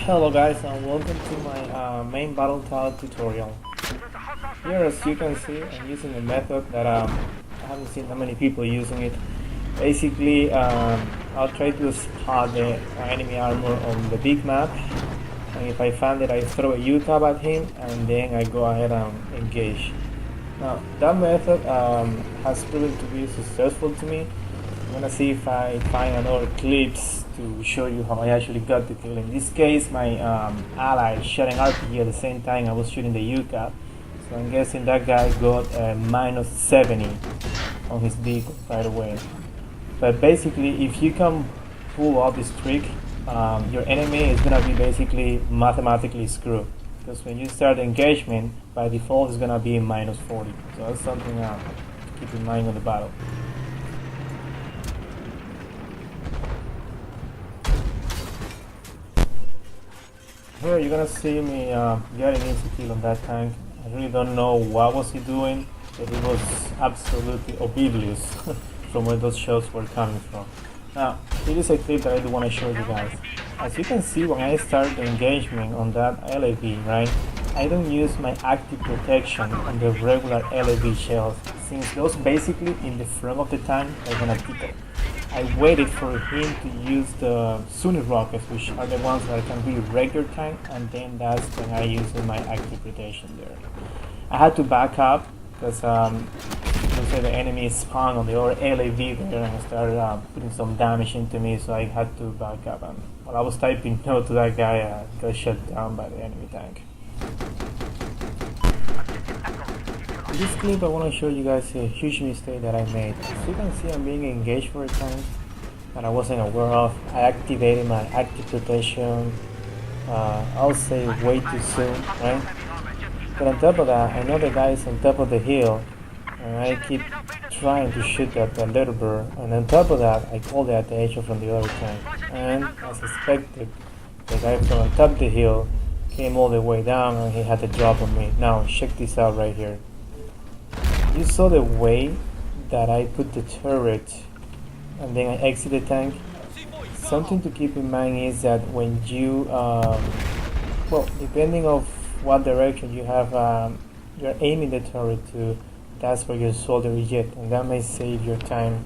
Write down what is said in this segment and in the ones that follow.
Hello guys and welcome to my main battle tower tutorial. Here as you can see I'm using a method that I haven't seen that many people using it. Basically I'll try to spot the enemy armor on the big map, and if I find it I throw a Ucav at him and then I go ahead and engage. Now that method has proven to be successful to me. I'm gonna see if I find another clips to show you how I actually got the kill. In this case, my ally shot an RPG at the same time I was shooting the Ucav, so I'm guessing that guy got a minus 70 on his vehicle right away. But basically, if you can pull off this trick, your enemy is gonna be basically mathematically screwed, because when you start the engagement, by default it's gonna be minus 40. So that's something to keep in mind on the battle. Here you're gonna see me getting easy kill on that tank. I really don't know what was he doing, but he was absolutely oblivious from where those shots were coming from. Now, here is a clip that I do want to show you guys. As you can see, when I start the engagement on that LAV, right, I don't use my active protection on the regular LAV shells, since those basically in the front of the tank are gonna tickle. I waited for him to use the Sunni rockets, which are the ones that can really wreck your tank, and then that's when I used my active protection there. I had to back up because the enemy spawned on the other LAV there and started putting some damage into me, so I had to back up. And while I was typing no to that guy, I got shut down by the enemy tank. In this clip I want to show you guys a huge mistake that I made. As you can see, I'm being engaged for a tank that I wasn't aware of. I activated my active protection, I'll say way too soon, right? But on top of that, I know the guy is on top of the hill, and I keep trying to shoot that little bird, and on top of that I call the attention from the other tank, and as expected, the guy from on top of the hill came all the way down and he had to drop on me. Now check this out right here. You saw the way that I put the turret and then I exit the tank. Something to keep in mind is that when you, well, depending of what direction you have, you're aiming the turret to, that's where your soldier is hit, and that may save your time,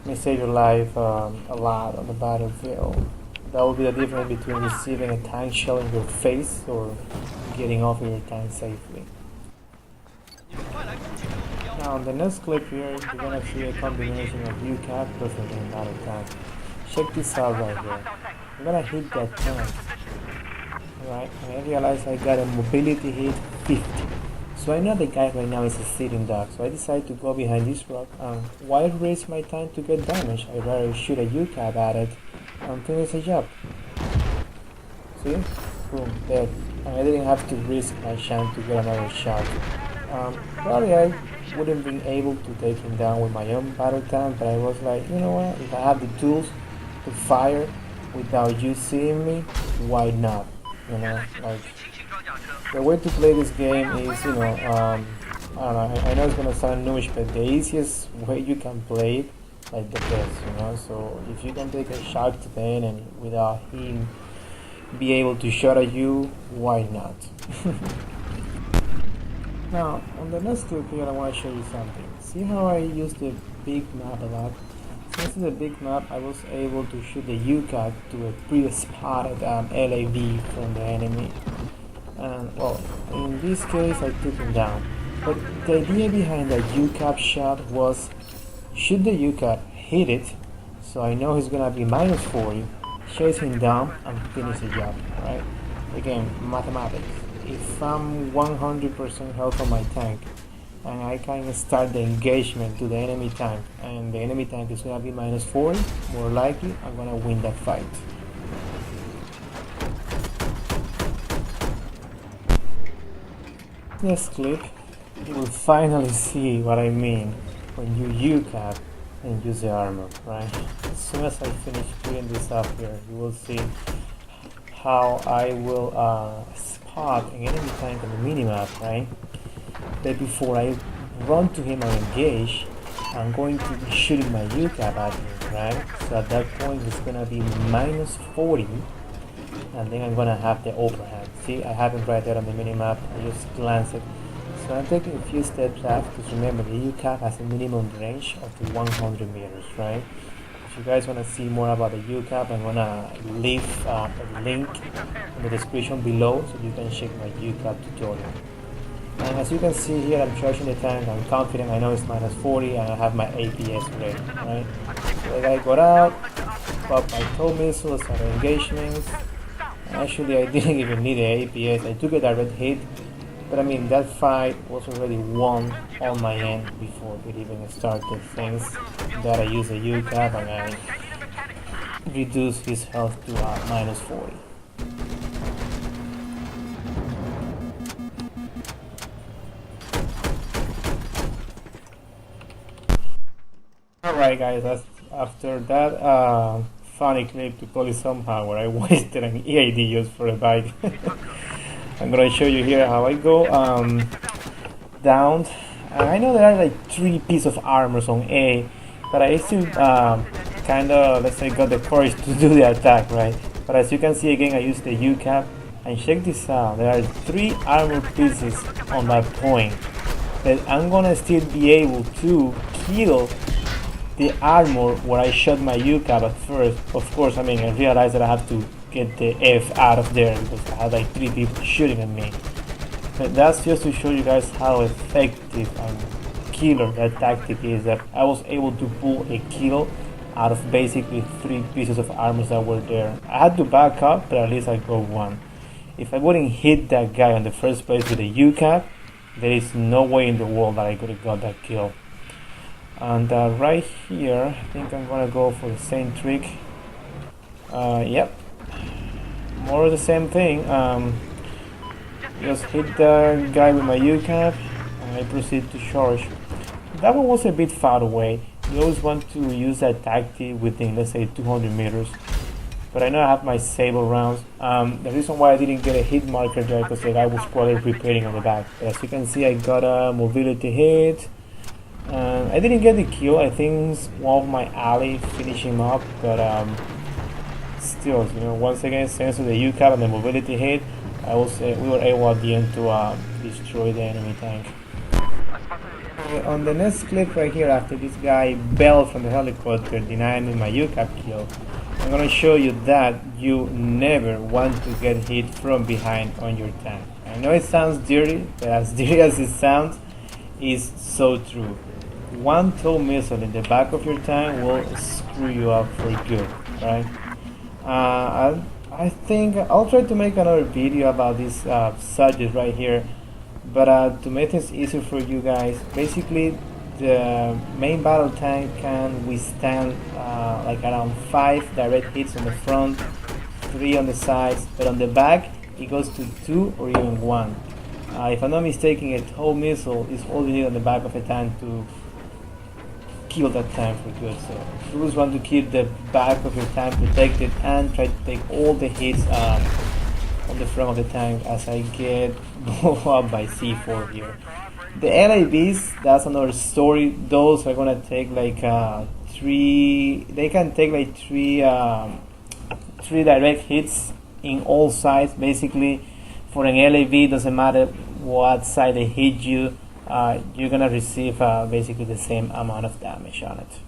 may save your life a lot on the battlefield. That will be the difference between receiving a tank shell in your face or getting off of your tank safely. Now, in the next clip here, you're gonna see a combination of Ucav plus another tank. Check this out right here. I'm gonna hit that tank, right? And I realize I got a mobility hit 50. So I know the guy right now is a sitting duck. So I decided to go behind this rock. Why raise my time to get damage? I'd rather shoot a Ucav at it and finish the job. See? Boom, dead. And I didn't have to risk my chance to get another shot. Probably I wouldn't been able to take him down with my own battle tank, but I was like, you know what, if I have the tools to fire without you seeing me, why not? You know, like, the way to play this game is, you know, I don't know, I know it's gonna sound newish, but the easiest way you can play it, like the best, you know. So if you can take a shot to the enemy without him be able to shoot at you, why not? Now, on the next clip here, I want to show you something. See how I use the big map a lot? Since it's a big map, I was able to shoot the Ucav to a pre-spotted LAV from the enemy. And, well, in this case, I took him down. But the idea behind the Ucav shot was shoot the Ucav, hit it, so I know he's gonna be minus 40, chase him down, and finish the job, right? Again, mathematics. If I'm 100% health on my tank and I can start the engagement to the enemy tank and the enemy tank is going to be minus 40, more likely I'm going to win that fight. Next clip, you will finally see what I mean when you Ucav and use the armor, right? As soon as I finish putting this up here, you will see how I will spot an enemy tank on the minimap, right? But before I run to him and engage, I'm going to be shooting my Ucav at him, right? So at that point it's gonna be minus 40 and then I'm gonna have the overhand. See, I have it right there on the minimap. I just glance it. So I'm taking a few steps left, because remember the Ucav has a minimum range of 100 meters, right? If you guys want to see more about the Ucav, I'm gonna leave a link in the description below so you can check my Ucav tutorial. And as you can see here, I'm charging the tank. I'm confident. I know it's minus 40, and I have my APS ready, right? So the guy got out, popped my tow missile, started engagements. Actually, I didn't even need the APS. I took a direct hit, but I mean that fight was already won on my end before it even started. Thanks that I used the Ucav and I reduced his health to minus 40. Alright guys, that's after that funny clip, to call it somehow, where I wasted an EAD just for a bike. I'm gonna show you here how I go down. I know there are like 3 pieces of armors on A, but I still kind of, let's say, got the courage to do the attack, right? But as you can see again, I used the Ucav, and check this out. There are 3 armor pieces on that point, but I'm gonna still be able to kill the armor where I shot my Ucav at first. Of course, I mean, I realized that I have to get the F out of there because I had like 3 people shooting at me. But that's just to show you guys how effective and killer that tactic is, that I was able to pull a kill out of basically 3 pieces of armor that were there. I had to back up, but at least I got one. If I wouldn't hit that guy in the first place with a Ucav, there is no way in the world that I could have got that kill. And right here, I think I'm gonna go for the same trick. Yep, more of the same thing. Just hit the guy with my Ucav, and I proceed to charge. That one was a bit far away. You always want to use that tactic within, let's say, 200 meters. But I know I have my saber rounds. The reason why I didn't get a hit marker there because the guy was probably repairing on the back. But as you can see, I got a mobility hit. I didn't get the kill. I think one of my ally finished him up, but still, you know, once again, thanks to the Ucav and the mobility hit, we were able at the end to destroy the enemy tank. On the next clip right here, after this guy bailed from the helicopter denying me my Ucav kill, I'm gonna show you that you never want to get hit from behind on your tank. I know it sounds dirty, but as dirty as it sounds, is so true. One tow missile in the back of your tank will screw you up for good, right? I think I'll try to make another video about this subject right here, but to make things easier for you guys, basically the main battle tank can withstand like around 5 direct hits on the front, 3 on the sides, but on the back it goes to 2 or even 1. If I'm not mistaken, a tow missile is all you need on the back of a tank to kill that tank for good. So you always want to keep the back of your tank protected and try to take all the hits on the front of the tank as I get blown up by C4 here. The LABs, that's another story. Those are gonna take like 3. They can take like 3 direct hits in all sides. Basically, for an LAB, doesn't matter what side they hit you, you're gonna receive basically the same amount of damage on it.